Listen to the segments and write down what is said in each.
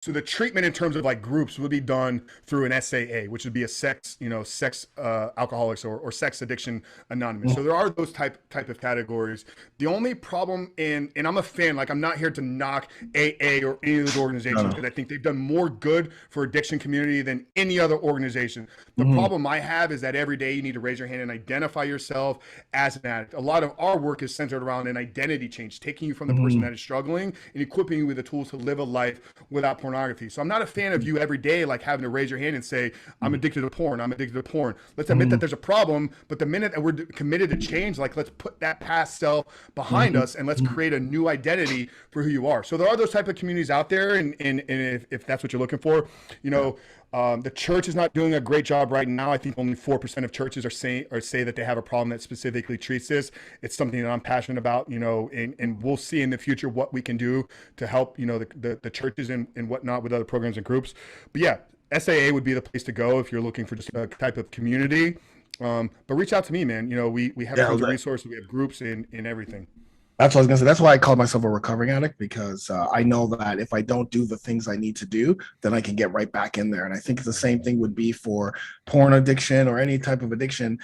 So the treatment in terms of like groups would be done through an SAA, which would be a sex alcoholics or sex addiction anonymous. So there are those type of categories. The only problem and I'm a fan, like I'm not here to knock AA or any of those No, organizations no. because I think they've done more good for addiction community than any other organization. The Hmm. problem I have is that every day you need to raise your hand and identify yourself as an addict. A lot of our work is centered around an identity change, taking you from the person Hmm. that is struggling and equipping you with the tools to live a life without pornography. So I'm not a fan of you every day like having to raise your hand and say, I'm addicted to porn. I'm addicted to porn. Let's admit that Hmm. there's a problem, but the minute that we're committed to change, like let's put that past self behind Hmm. us and let's create a new identity for who you are. So there are those type of communities out there, and if that's what you're looking for, you Yeah. know, the church is not doing a great job right now. I think only 4% of churches are saying or say that they have a problem that specifically treats this. It's something that I'm passionate about, and we'll see in the future what we can do to help, the churches and whatnot with other programs and groups. But yeah, SAA would be the place to go if you're looking for just a type of community. But reach out to me, man. We have Yeah. tons of resources. We have groups in everything. That's what I was gonna say. That's why I call myself a recovering addict because I know that if I don't do the things I need to do, then I can get right back in there. And I think the same thing would be for porn addiction or any type of addiction.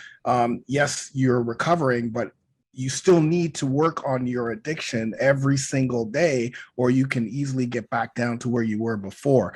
Yes, you're recovering, but you still need to work on your addiction every single day, or you can easily get back down to where you were before.